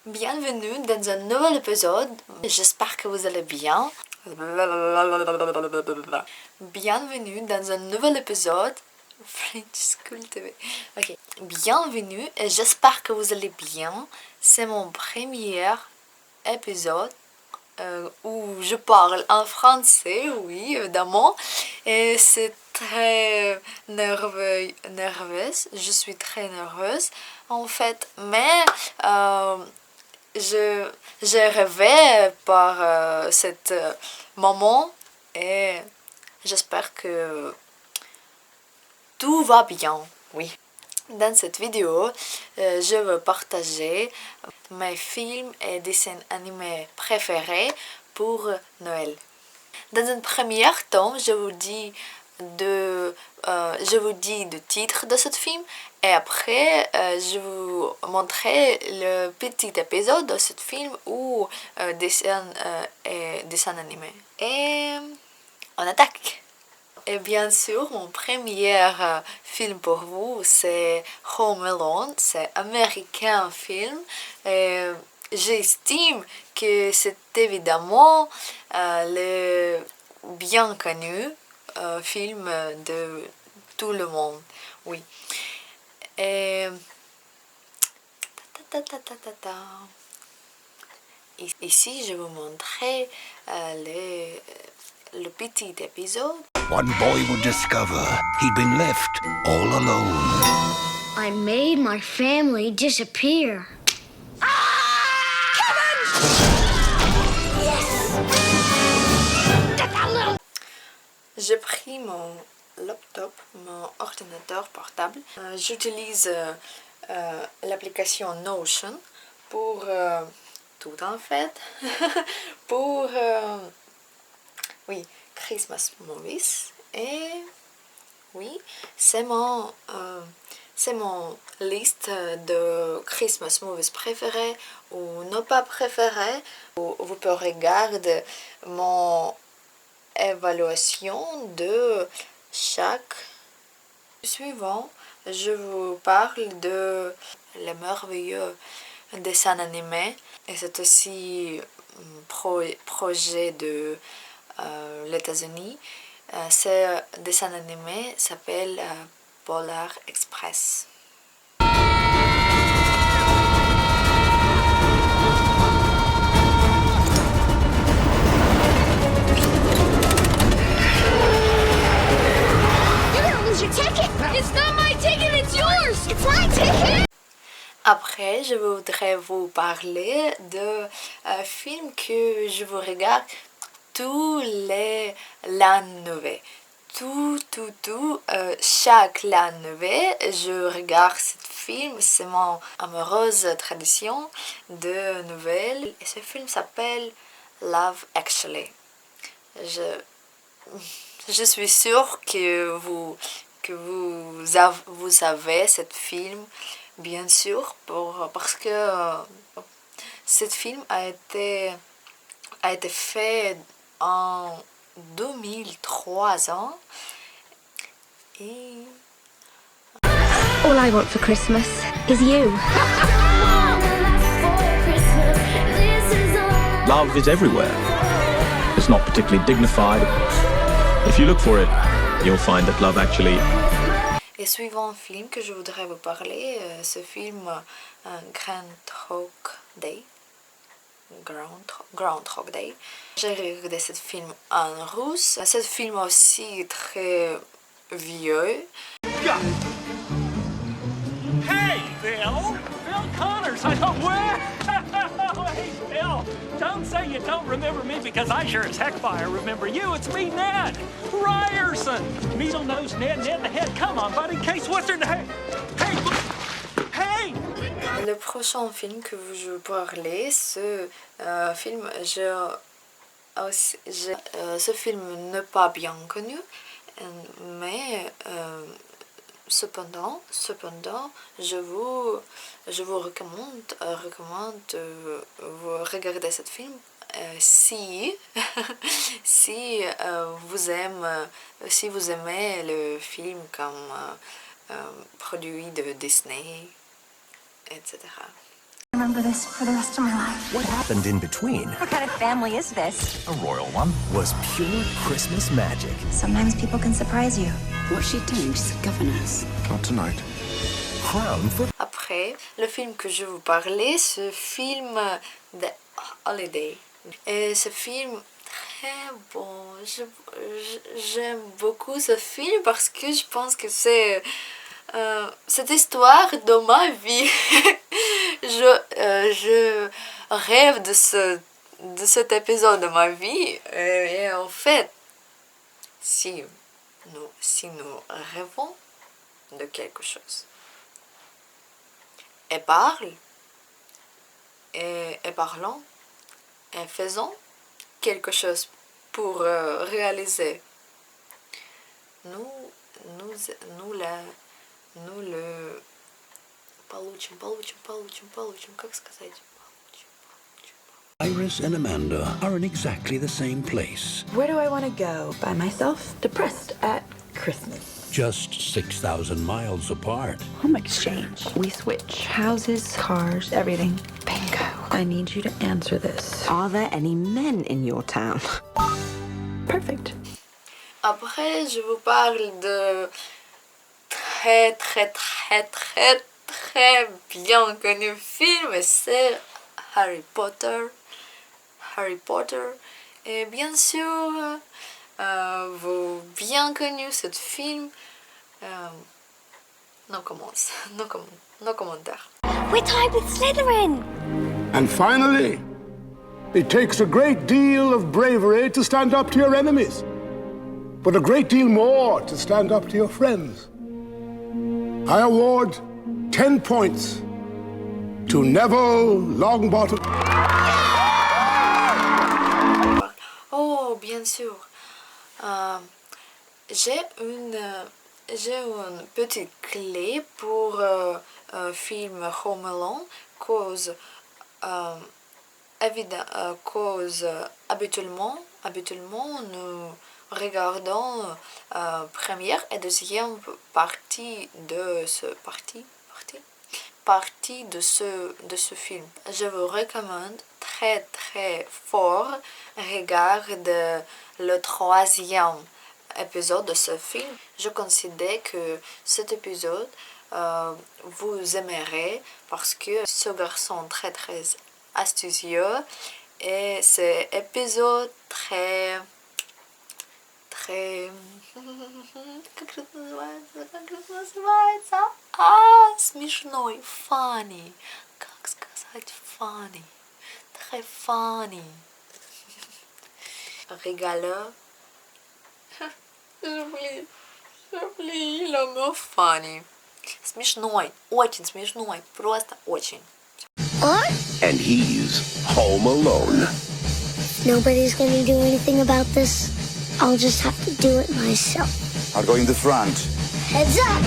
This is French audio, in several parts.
Bienvenue dans un nouvel épisode. J'espère que vous allez bien. Bienvenue dans un nouvel épisode. French School TV. Ok. Bienvenue et j'espère que vous allez bien. C'est mon premier épisode où je parle en français, oui, évidemment. Et c'est très nerveuse. Je suis très nerveuse, en fait. Mais j'ai rêvé par cet moment et j'espère que tout va bien, oui. Dans cette vidéo, je veux partager mes films et dessins animés préférés pour Noël. Dans un premier temps, je vous dis le titre de ce film et après je vous montrerai le petit épisode de ce film ou dessin animé. Et on attaque! Et bien sûr, mon premier film pour vous, c'est Home Alone. C'est un américain film. J'estime que c'est évidemment le bien connu film de tout le monde. Oui. Et ici, je vous montrerai le petit épisode. One boy would discover he'd been left all alone. I made my family disappear. J'ai pris mon laptop, mon ordinateur portable. J'utilise l'application Notion pour tout en fait. Pour Christmas Movies. Et oui, c'est mon liste de Christmas Movies préférés ou non pas préférés. Vous pouvez regarder mon évaluation de chaque suivant. Je vous parle de les merveilleux dessins animés et c'est aussi projet de les États-Unis. Ce dessin animé s'appelle Polar Express. Après, je voudrais vous parler de films que je vous regarde tous les l'année. Chaque l'année, je regarde ce film. C'est mon amoureuse tradition de Noël. Et ce film s'appelle Love Actually. Je suis sûre que vous avez ce film, bien sûr, parce que ce film a été fait en 2003 ans. Et All I want for Christmas is you. Love is everywhere. It's not particularly dignified. If you look for it, you'll find that love actually... Et suivant film que je voudrais vous parler, ce film Groundhog Day. Groundhog Day. J'ai regardé ce film en russe. Ce film aussi très vieux. Hey, Bill! Bill Connors! I thought, where? Hey, Bill! Don't say you don't remember me because I sure as heck fire remember you. It's me, Ned Ryerson! Needle-nosed Ned the head. Come on, buddy. Case Western. Hey! Hey! Le prochain film que je veux parler, ce film, ce film n'est pas bien connu, mais cependant, je vous recommande vous regarder ce film si vous aimez le film comme produit de Disney, etc. remember this for the rest of my life. What happened in between What kind of family is this? A royal one. was pure Christmas magic. Sometimes people can surprise you. What's she doing? She's a governess. Not tonight. Crown for Après, le film que je vous parlais, ce film The Holiday. Et ce film, très bon. J'aime beaucoup ce film parce que je pense que c'est cette histoire de ma vie. Je rêve de cet épisode de ma vie. Et en fait, si nous rêvons de quelque chose, et parlons, et faisons quelque chose pour réaliser. Nous le получим, как сказать? Iris and Amanda are in exactly the same place. Where do I want to go? By myself? Depressed at Christmas. Just 6,000 miles apart. Home exchange. We switch houses, cars, everything. Bingo. I need you to answer this. Are there any men in your town? Perfect. Après, je vous parle de très bien connu film, et c'est Harry Potter. Et bien sûr, vous bien connu ce film. Non commentaires. We're tied with Slytherin! And finally, it takes a great deal of bravery to stand up to your enemies, but a great deal more to stand up to your friends. I award 10 points to Neville Longbottom. Oh, bien sûr. J'ai une petite clé pour film Home Alone, cause habituellement nous regardons première et deuxième partie de ce film. Je vous recommande très fort regarder le troisième épisode de ce film. Je considère que cet épisode vous aimerez parce que ce garçon très astucieux, et c'est épisode très как это называется? Смешной, funny. Как сказать funny? Très funny. Rigolo. J'oublie le mot funny. Смешной, очень смешной, просто очень. What? And he's home alone. Nobody's gonna do anything about this. I'll just have to do it myself. I'll go in the front. Heads up!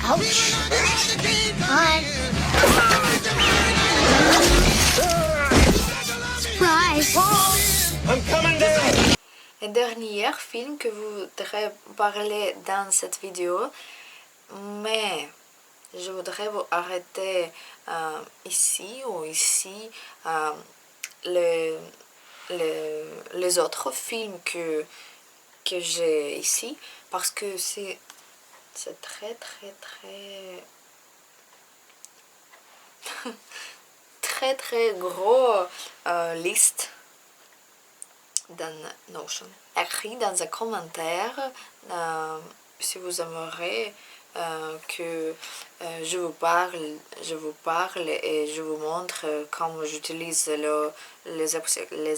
Ouch! Hi. Surprise! I'm coming down! Et dernier film que vous voudrais parler dans cette vidéo, mais je voudrais vous arrêter ici les autres films que j'ai ici, parce que c'est très gros liste dans Notion. Écrit dans un commentaire si vous aimeriez que je vous parle et je vous montre comment j'utilise les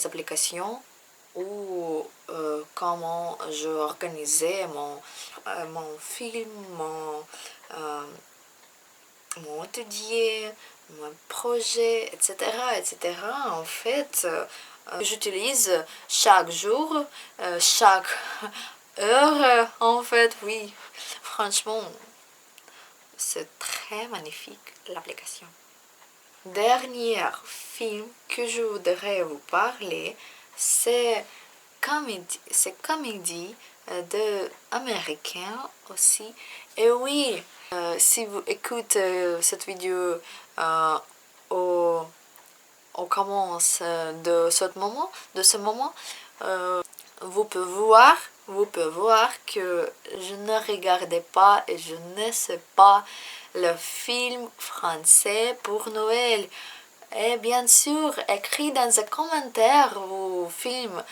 applications, ou comment je organisais mon film, mon atelier, mon projet, etc. En fait, j'utilise chaque jour, chaque heure, en fait, oui. Franchement, c'est très magnifique l'application. Dernier film que je voudrais vous parler, c'est comédie de américain aussi. Et oui, si vous écoutez cette vidéo au commence de ce moment, vous pouvez voir que je ne regardais pas et je ne sais pas le film français pour Noël. Et bien sûr, écris dans les commentaires vos films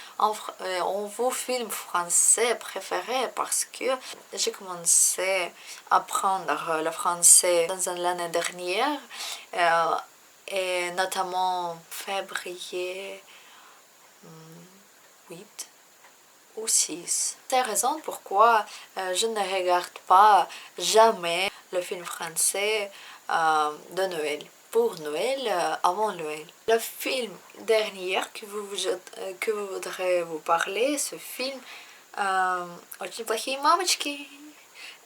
français préférés parce que j'ai commencé à apprendre le français dans l'année dernière et notamment février 8 ou 6. C'est la raison pourquoi je ne regarde pas jamais le film français de Noël. Pour Noël, avant Noël. Le film dernier que vous voudrez vous parler, ce film «Очень плохие мамочки»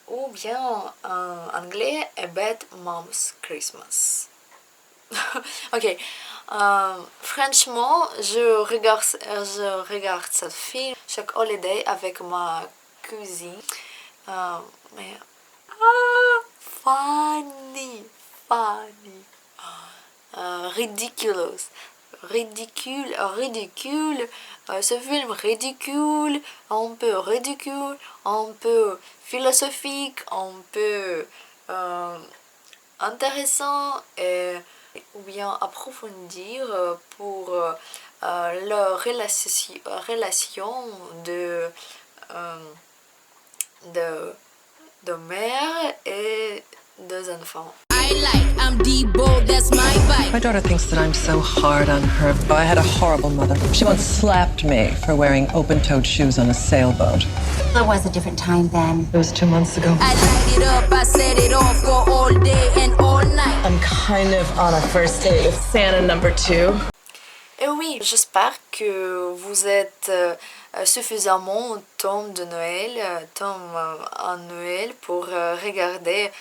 ou bien en anglais «A Bad Mom's Christmas». Ok, franchement, je regarde ce film chaque holiday avec ma cousine. Mais funny. Ridicule. Ce film ridicule, un peu ridicule, un peu philosophique, un peu intéressant et ou bien approfondir pour la relation de mère et des enfants. My daughter thinks that I'm so hard on her. I had a horrible mother. She once slapped me for wearing open-toed shoes on a sailboat. It was a different time then. It was 2 months ago. I light it up, I set it off for all day and all night. I'm kind of on a first date with Santa number 2. Et oui, j'espère que vous êtes suffisamment temps de Noël, en Noël pour regarder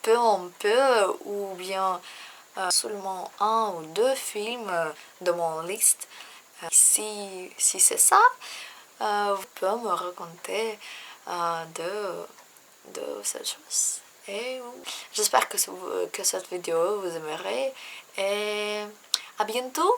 peu en peu ou bien seulement 1 ou 2 films de mon liste. Si c'est ça, vous pouvez me raconter de cette chose. Et j'espère que cette vidéo vous aimerez et à bientôt.